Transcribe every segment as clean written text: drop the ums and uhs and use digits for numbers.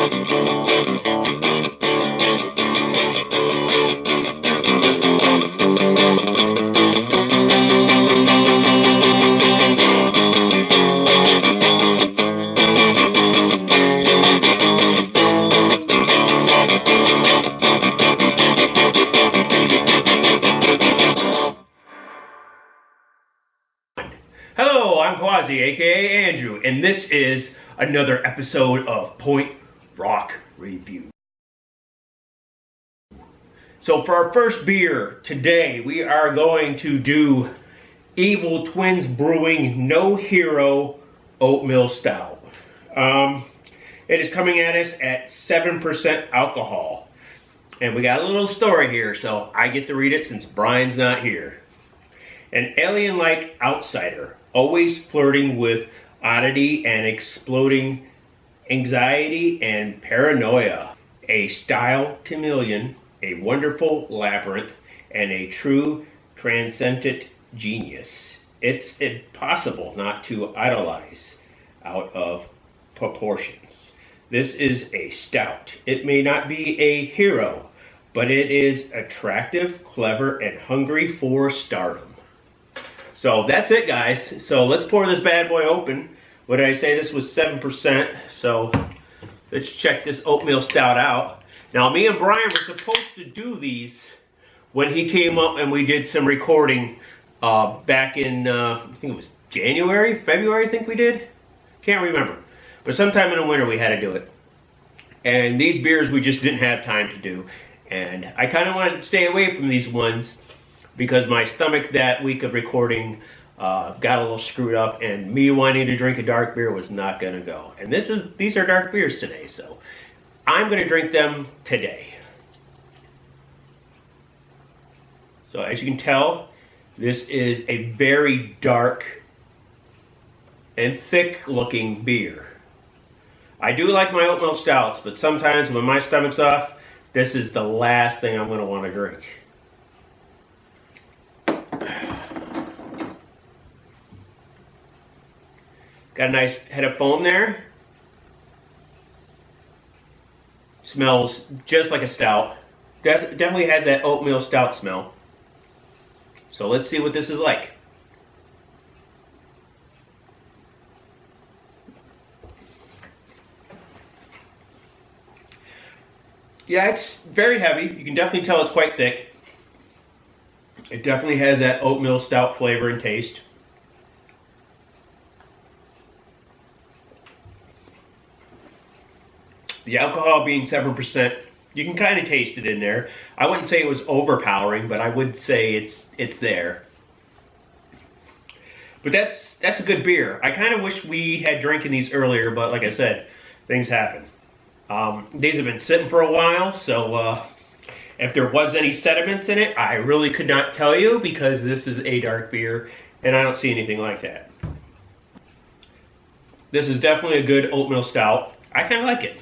Hello, I'm Quassi, aka Andrew, and this is another episode of Point Rock Review. So for our first beer today, we are going to do Evil Twins Brewing No Hero Oatmeal Stout. It is coming at us at 7% alcohol. And we got a little story here, so I get to read it since Brian's not here. An alien-like outsider, always flirting with oddity and exploding anxiety and paranoia. A style chameleon, a wonderful labyrinth, and a true transcendent genius. It's impossible not to idolize out of proportions. This is a stout. It may not be a hero, but it is attractive, clever, and hungry for stardom. So that's it, guys. So let's pour this bad boy open. What did I say? This was 7%. So let's check this oatmeal stout out. Now, me and Brian were supposed to do these when he came up and we did some recording back in, I think it was January, February, I think we did. Can't remember. But sometime in the winter we had to do it. And these beers we just didn't have time to do. And I kind of wanted to stay away from these ones because my stomach that week of recording got a little screwed up, and me wanting to drink a dark beer was not going to go. And these are dark beers today, so I'm going to drink them today. So as you can tell, this is a very dark and thick looking beer. I do like my oatmeal stouts, but sometimes when my stomach's off, this is the last thing I'm going to want to drink. Got a nice head of foam there. Smells just like a stout. Definitely has that oatmeal stout smell. So let's see what this is like. Yeah, it's very heavy. You can definitely tell it's quite thick. It definitely has that oatmeal stout flavor and taste. The alcohol being 7%, you can kind of taste it in there. I wouldn't say it was overpowering, but I would say it's there. But that's a good beer. I kind of wish we had drinking these earlier, but like I said, things happen. These have been sitting for a while, so if there was any sediments in it, I really could not tell you because this is a dark beer, and I don't see anything like that. This is definitely a good oatmeal stout. I kind of like it.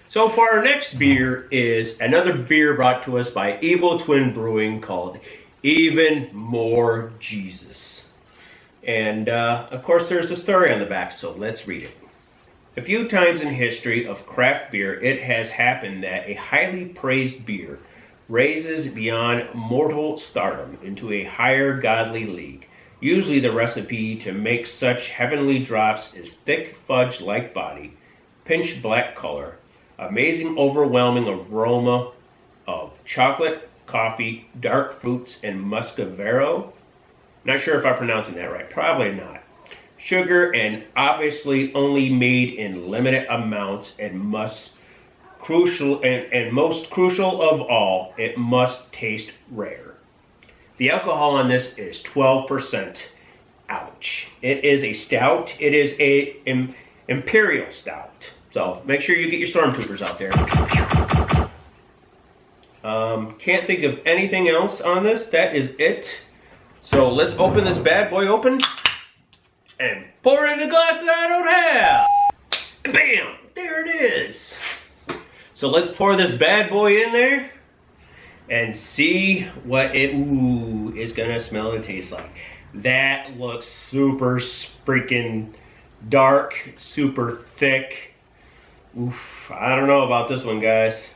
So for our next beer is another beer brought to us by Evil Twin Brewing called Even More Jesus. And of course there's a story on the back, so let's read it. A few times in history of craft beer, it has happened that a highly praised beer raises beyond mortal stardom into a higher godly league. Usually the recipe to make such heavenly drops is thick fudge-like body, pinch black color, amazing overwhelming aroma of chocolate, coffee, dark fruits, and muscovero. Not sure if I'm pronouncing that right. Probably not. Sugar, and obviously only made in limited amounts, and most crucial of all, it must taste rare. The alcohol on this is 12%. Ouch. It is a stout. It is a imperial stout. So make sure you get your stormtroopers out there. Can't think of anything else on this. That is it. So let's open this bad boy open and pour it in a glass that I don't have. Bam! There it is. So let's pour this bad boy in there and see what it is gonna smell and taste like. That looks super freaking dark, super thick. Oof, I don't know about this one, guys.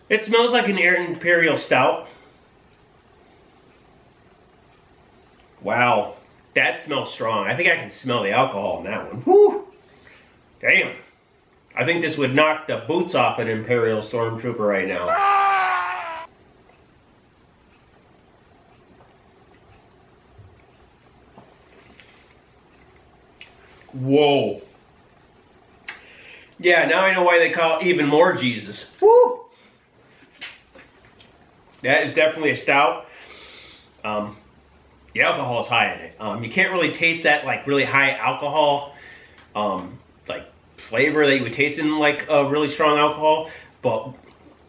It smells like an Imperial Stout. Wow, that smells strong. I think I can smell the alcohol in that one. Whew. Damn. I think this would knock the boots off an Imperial Stormtrooper right now. Whoa. Yeah, now I know why they call it even more Jesus. Woo! That is definitely a stout. The alcohol is high in it. You can't really taste that like really high alcohol like flavor that you would taste in like a really strong alcohol, but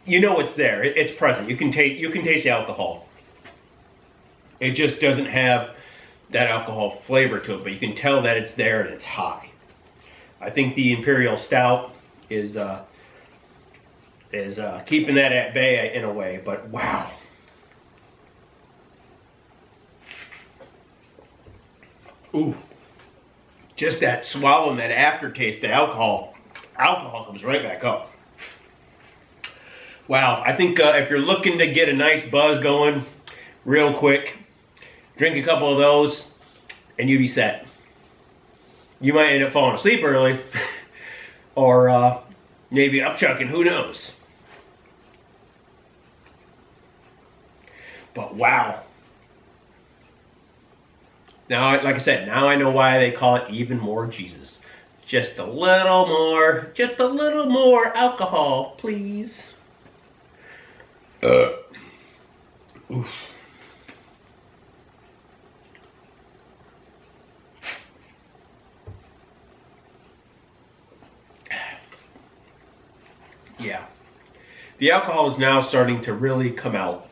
you know it's there. It's present. You can taste the alcohol. It just doesn't have that alcohol flavor to it, but you can tell that it's there and it's high. I think the Imperial Stout is keeping that at bay in a way, but wow. Ooh, just that swallow and that aftertaste, the alcohol comes right back up. Wow, I think if you're looking to get a nice buzz going real quick, drink a couple of those and you'll be set. You might end up falling asleep early or maybe upchucking, who knows. But wow. Now, like I said, now I know why they call it even more Jesus. Just a little more alcohol, please. Oof. Yeah. The alcohol is now starting to really come out.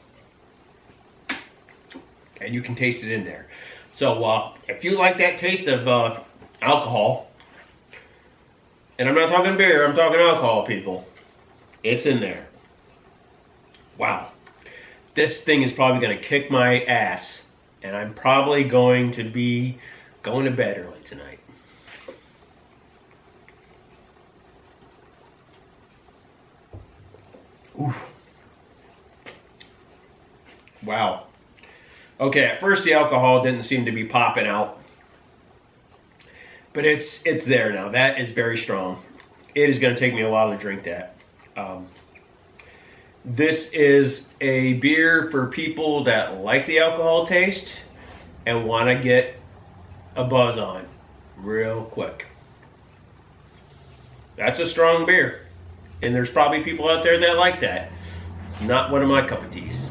And you can taste it in there. So if you like that taste of alcohol, and I'm not talking beer, I'm talking alcohol, people, it's in there. Wow. This thing is probably going to kick my ass, and I'm probably going to be going to bed early tonight. Oof. Wow. Okay, at first the alcohol didn't seem to be popping out, but it's there now. That is very strong. It is going to take me a while to drink that. This is a beer for people that like the alcohol taste and want to get a buzz on real quick. That's a strong beer, and there's probably people out there that like that. It's not one of my cup of teas.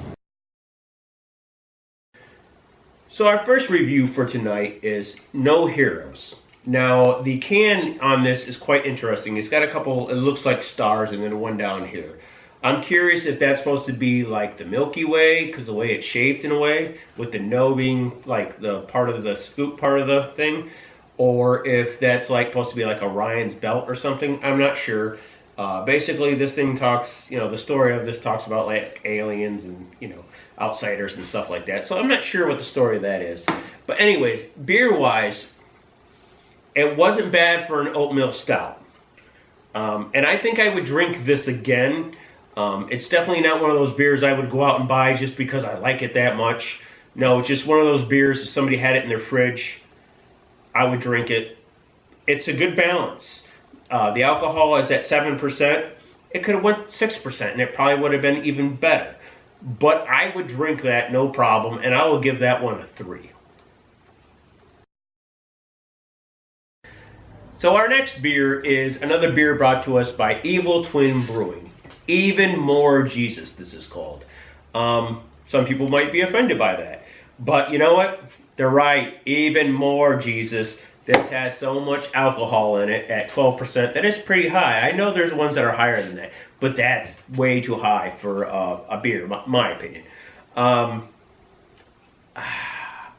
So our first review for tonight is No Heroes. Now the can on this is quite interesting. It's got a couple, it looks like stars and then one down here. I'm curious if that's supposed to be like the Milky Way, because the way it's shaped in a way, with the no being like the part of the scoop part of the thing, or if that's like supposed to be like Orion's belt or something. I'm not sure. Basically this thing talks, the story of this talks about like aliens and, outsiders and stuff like that. So I'm not sure what the story of that is. But anyways, beer-wise, it wasn't bad for an oatmeal stout. And I think I would drink this again. It's definitely not one of those beers I would go out and buy just because I like it that much. No, it's just one of those beers, if somebody had it in their fridge, I would drink it. It's a good balance. The alcohol is at 7%. It could have went 6% and it probably would have been even better. But I would drink that, no problem, and I will give that one a 3. So our next beer is another beer brought to us by Evil Twin Brewing. Even More Jesus, this is called. Some people might be offended by that. But you know what? They're right. Even More Jesus. This has so much alcohol in it at 12%. That is pretty high. I know there's ones that are higher than that, but that's way too high for a beer, my opinion.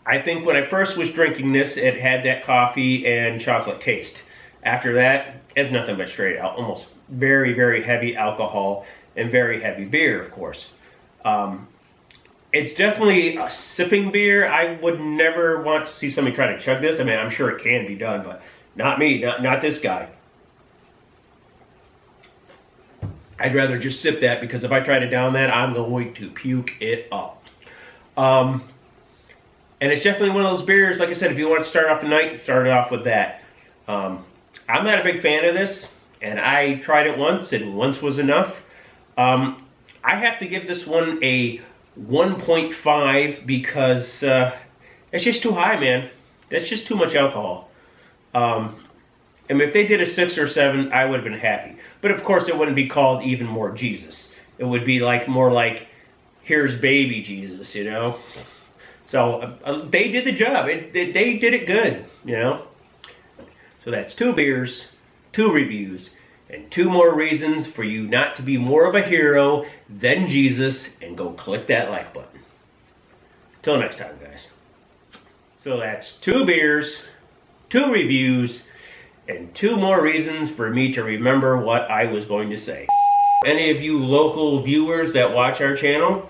I think when I first was drinking this, it had that coffee and chocolate taste. After that, it's nothing but straight out, almost very, very heavy alcohol and very heavy beer, of course. It's definitely a sipping beer. I would never want to see somebody try to chug this. I mean, I'm sure it can be done, but not me, not this guy. I'd rather just sip that, because if I try to down that, I'm going to puke it up. And it's definitely one of those beers, like I said, if you want to start off the night, start it off with that. I'm not a big fan of this, and I tried it once, and once was enough. I have to give this one a 1.5 because it's just too high, man. That's just too much alcohol. I mean, if they did a 6 or 7, I would have been happy. But of course, it wouldn't be called Even More Jesus. It would be like more like, here's baby Jesus, you know? So they did the job. They did it good, you know? So that's 2 beers, 2 reviews, and 2 more reasons for you not to be more of a hero than Jesus, and go click that like button. Till next time, guys. So that's 2 beers, 2 reviews, and 2 more reasons for me to remember what I was going to say. Any of you local viewers that watch our channel,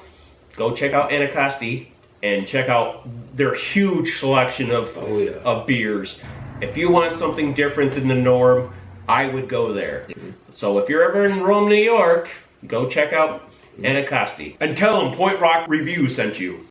go check out Anacostia and check out their huge selection of beers. If you want something different than the norm, I would go there. So if you're ever in Rome, New York, go check out Anacostia. And tell them Point Rock Review sent you.